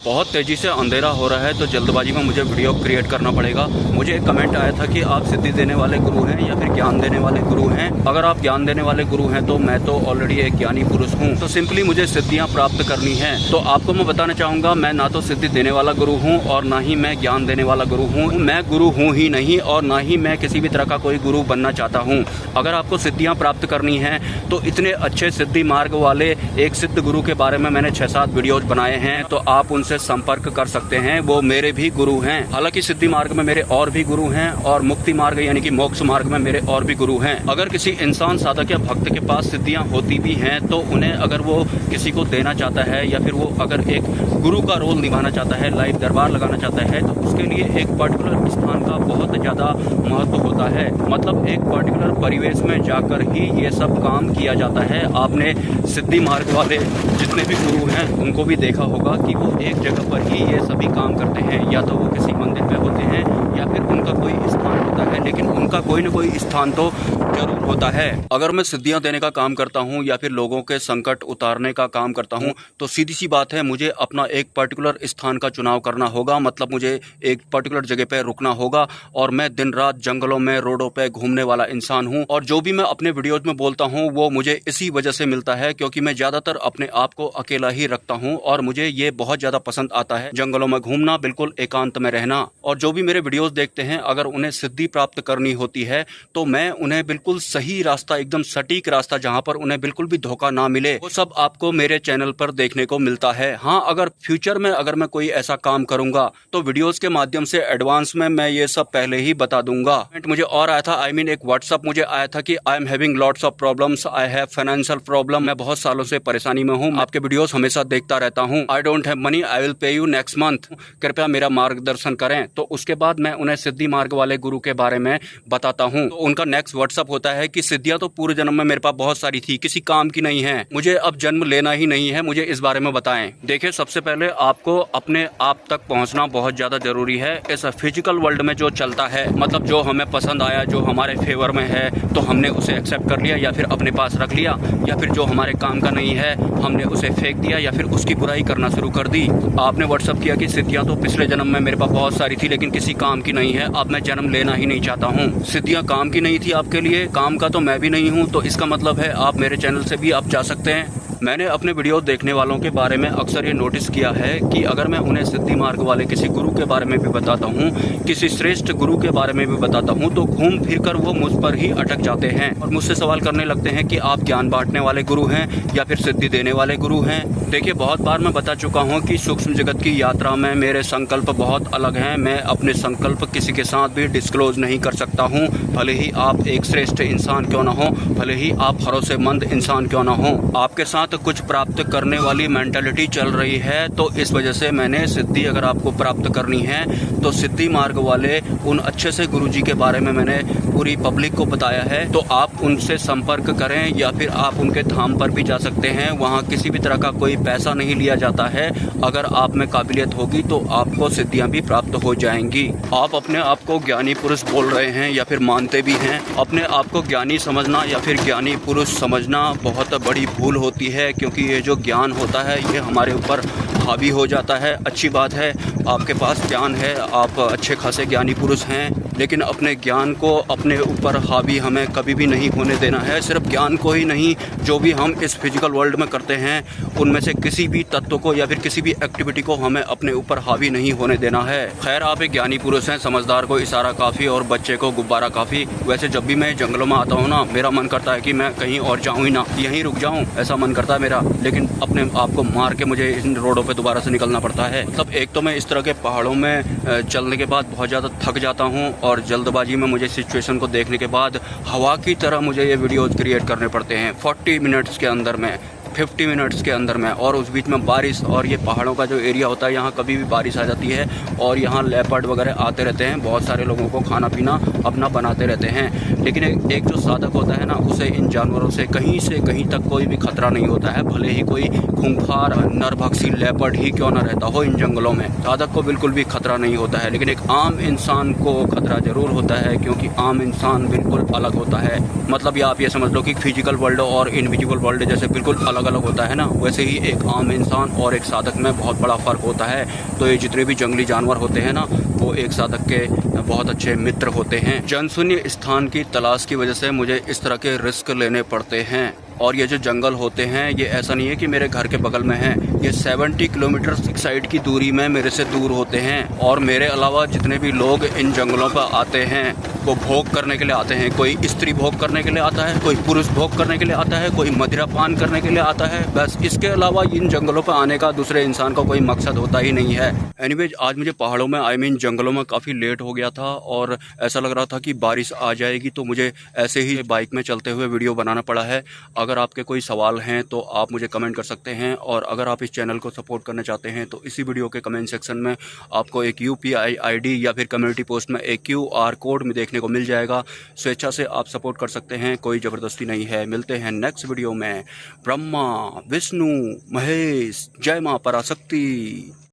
बहुत तेज़ी से अंधेरा हो रहा है तो जल्दबाजी में मुझे वीडियो क्रिएट करना पड़ेगा। मुझे एक कमेंट आया था कि आप सिद्धि देने वाले गुरु हैं या फिर ज्ञान देने वाले गुरु हैं। अगर आप ज्ञान देने वाले गुरु हैं तो मैं तो ऑलरेडी एक ज्ञानी पुरुष हूं, तो सिंपली मुझे सिद्धियां प्राप्त करनी हैं। तो आपको मैं बताना चाहूँगा, मैं ना तो सिद्धि देने वाला गुरु हूँ और ना ही मैं ज्ञान देने वाला गुरु हूँ। मैं गुरु हूँ ही नहीं और ना ही मैं किसी भी तरह का कोई गुरु बनना चाहता हूँ। अगर आपको सिद्धियाँ प्राप्त करनी हैं तो इतने अच्छे सिद्धि मार्ग वाले एक सिद्ध गुरु के बारे में मैंने 6-7 वीडियोज बनाए हैं, तो आप उनसे संपर्क कर सकते हैं। वो मेरे भी गुरु हैं। हालांकि सिद्धि मार्ग में मेरे और भी गुरु हैं और मुक्ति मार्ग यानी कि मोक्ष मार्ग में मेरे और भी गुरु हैं। अगर किसी इंसान, साधक या भक्त के पास सिद्धियां होती भी हैं तो उन्हें अगर वो किसी को देना चाहता है या फिर वो अगर एक गुरु का रोल निभाना चाहता है, लाइव दरबार लगाना चाहता है, तो उसके लिए एक पर्टिकुलर स्थान का बहुत ज़्यादा महत्व होता है। मतलब एक पर्टिकुलर परिवेश में जाकर ही ये सब काम किया जाता है। आपने सिद्धि मार्ग वाले जितने भी गुरु हैं उनको भी देखा होगा कि वो एक जगह पर ही ये सभी काम करते हैं। या तो वो किसी मंदिर में होते हैं या फिर उनका कोई स्थान होता है, लेकिन उनका कोई न कोई स्थान तो जरूर होता है। अगर मैं सिद्धियां देने का काम करता हूं या फिर लोगों के संकट उतारने का काम करता हूं तो सीधी सी बात है, मुझे अपना एक पर्टिकुलर स्थान का चुनाव करना होगा। मतलब मुझे एक पर्टिकुलर जगह पे रुकना होगा। और मैं दिन रात जंगलों में, रोडों पे घूमने वाला इंसान हूं। और जो भी मैं अपने वीडियोज में बोलता हूं वो मुझे इसी वजह से मिलता है, क्योंकि मैं ज्यादातर अपने आप को अकेला ही रखता हूं और मुझे ये बहुत ज्यादा पसंद आता है, जंगलों में घूमना, बिल्कुल एकांत में रहना। और जो भी मेरे वीडियोस देखते हैं, अगर उन्हें सिद्धि प्राप्त करनी होती है तो मैं उन्हें बिल्कुल सही रास्ता, एकदम सटीक रास्ता, जहां पर उन्हें बिल्कुल भी धोखा ना मिले, वो सब आपको मेरे चैनल पर देखने को मिलता है। हाँ, अगर फ्यूचर में अगर मैं कोई ऐसा काम करूंगा तो वीडियोस के माध्यम से एडवांस में मैं ये सब पहले ही बता दूंगा। मुझे और आया था, एक व्हाट्सअप मुझे आया था कि I am having lots of problems, I have financial problem. मैं बहुत सालों से परेशानी में हूँ, आपके वीडियोस हमेशा देखता रहता हूँ। I don't have money, I will pay you next month, कृपया मेरा मार्गदर्शन करें। तो उसके बाद मैं उन्हें सिद्धि मार्ग वाले गुरु के बारे में बताता हूँ। तो उनका नेक्स्ट व्हाट्सअप होता है कि सिद्धियां तो पूर्व जन्म में मेरे पास बहुत सारी थी, किसी काम की नहीं है, मुझे अब जन्म लेना ही नहीं है, मुझे इस बारे में बताएं। देखिए, सबसे पहले आपको अपने आप तक पहुंचना बहुत ज्यादा जरूरी है। इस फिजिकल वर्ल्ड में जो चलता है, मतलब जो हमें पसंद आया, जो हमारे फेवर में है, तो हमने उसे एक्सेप्ट कर लिया या फिर अपने पास रख लिया, या फिर जो हमारे काम का नहीं है हमने उसे फेंक दिया या फिर उसकी बुराई करना शुरू कर दी। आपने व्हाट्सअप किया कि सिद्धियां तो पिछले जन्म में मेरे पास बहुत सारी थी लेकिन किसी काम की नहीं है, अब मैं जन्म लेना ही नहीं चाहता हूँ। सिद्धियां काम की नहीं थी आपके लिए, काम का तो मैं भी नहीं हूँ, तो इसका मतलब है आप मेरे चैनल से भी आप जा सकते हैं। मैंने अपने वीडियो देखने वालों के बारे में अक्सर ये नोटिस किया है कि अगर मैं उन्हें सिद्धि मार्ग वाले किसी गुरु के बारे में भी बताता हूँ, किसी श्रेष्ठ गुरु के बारे में भी बताता हूँ, तो घूम फिर कर वो मुझ पर ही अटक जाते हैं और मुझसे सवाल करने लगते हैं कि आप ज्ञान बांटने वाले गुरु हैं या फिर सिद्धि देने वाले गुरु हैं। देखिए, बहुत बार मैं बता चुका हूँ कि सूक्ष्म जगत की यात्रा में मेरे संकल्प बहुत अलग हैं। मैं अपने संकल्प किसी के साथ भी डिस्क्लोज नहीं कर सकता हूँ, भले ही आप एक श्रेष्ठ इंसान क्यों ना हो, भले ही आप भरोसेमंद इंसान क्यों ना हो। आपके साथ कुछ प्राप्त करने वाली मेंटालिटी चल रही है, तो इस वजह से मैंने सिद्धि अगर आपको प्राप्त करनी है तो सिद्धि मार्ग वाले उन अच्छे से गुरुजी के बारे में मैंने पूरी पब्लिक को बताया है। तो आप उनसे संपर्क करें या फिर आप उनके धाम पर भी जा सकते हैं। वहाँ किसी भी तरह का कोई पैसा नहीं लिया जाता है। अगर आप में काबिलियत होगी तो आपको सिद्धियाँ भी प्राप्त हो जाएंगी। आप अपने आप को ज्ञानी पुरुष बोल रहे हैं या फिर मानते भी हैं, अपने आप को ज्ञानी समझना या फिर ज्ञानी पुरुष समझना बहुत बड़ी भूल होती है, क्योंकि ये जो ज्ञान होता है ये हमारे ऊपर हावी हो जाता है। अच्छी बात है, आपके पास ज्ञान है, आप अच्छे खासे ज्ञानी पुरुष हैं, लेकिन अपने ज्ञान को अपने ऊपर हावी हमें कभी भी नहीं होने देना है। सिर्फ ज्ञान को ही नहीं, जो भी हम इस फिजिकल वर्ल्ड में करते हैं उनमें से किसी भी तत्व को या फिर किसी भी एक्टिविटी को हमें अपने ऊपर हावी नहीं होने देना है। खैर, आप एक ज्ञानी पुरुष हैं, समझदार को इशारा काफ़ी और बच्चे को गुब्बारा काफ़ी। वैसे जब भी मैं जंगलों में आता हूँ ना, मेरा मन करता है कि मैं कहीं और जाऊँ ही ना, यहीं रुक जाऊँ, ऐसा मन करता है मेरा। लेकिन अपने आप को मार के मुझे इन रोडों पे दोबारा से निकलना पड़ता है। मतलब एक तो मैं इस तरह के पहाड़ों में चलने के बाद बहुत ज़्यादा थक जाता हूँ और जल्दबाजी में मुझे सिचुएशन को देखने के बाद हवा की तरह मुझे ये वीडियोज़ क्रिएट करने पड़ते हैं 40 मिनट्स के अंदर में, 50 मिनट्स के अंदर में। और उस बीच में बारिश, और ये पहाड़ों का जो एरिया होता है यहाँ कभी भी बारिश आ जाती है और यहाँ लेपर्ड वगैरह आते रहते हैं। बहुत सारे लोगों को खाना पीना अपना बनाते रहते हैं। लेकिन एक जो साधक होता है ना, उसे इन जानवरों से कहीं तक कोई भी खतरा नहीं होता है। भले ही कोई खूंखार नरभक्षी लेपर्ड ही क्यों ना रहता हो इन जंगलों में, साधक को बिल्कुल भी खतरा नहीं होता है। लेकिन एक आम इंसान को खतरा जरूर होता है, क्योंकि आम इंसान बिल्कुल अलग होता है। मतलब ये आप ये समझ लो कि फिजिकल वर्ल्ड और इनविजिबल वर्ल्ड जैसे बिल्कुल अलग अलग होता है ना, वैसे ही एक आम इंसान और एक साधक में बहुत बड़ा फ़र्क होता है। तो ये जितने भी जंगली जानवर होते हैं ना, वो एक साधक के बहुत अच्छे मित्र होते हैं। जनशून्य स्थान की तलाश की वजह से मुझे इस तरह के रिस्क लेने पड़ते हैं। और ये जो जंगल होते हैं, ये ऐसा नहीं है कि मेरे घर के बगल में है, ये 70 किलोमीटर एक साइड की दूरी में मेरे से दूर होते हैं। और मेरे अलावा जितने भी लोग इन जंगलों पर आते हैं वो भोग करने के लिए आते हैं। कोई स्त्री भोग करने के लिए आता है, कोई पुरुष भोग करने के लिए आता है, कोई मदिरा पान करने के लिए आता है। बस इसके अलावा इन जंगलों पर आने का दूसरे इंसान का कोई मकसद होता ही नहीं है। एनीवेज, आज मुझे पहाड़ों में जंगलों में काफ़ी लेट हो गया था और ऐसा लग रहा था कि बारिश आ जाएगी, तो मुझे ऐसे ही बाइक में चलते हुए वीडियो बनाना पड़ा है। अगर आपके कोई सवाल हैं तो आप मुझे कमेंट कर सकते हैं, और अगर आप इस चैनल को सपोर्ट करना चाहते हैं तो इसी वीडियो के कमेंट सेक्शन में आपको एक UPI ID या फिर कम्युनिटी पोस्ट में एक QR कोड में देखने को मिल जाएगा। स्वेच्छा से आप सपोर्ट कर सकते हैं, कोई ज़बरदस्ती नहीं है। मिलते हैं नेक्स्ट वीडियो में। ब्रह्मा, विष्णु, महेश, जय माँ पराशक्ति।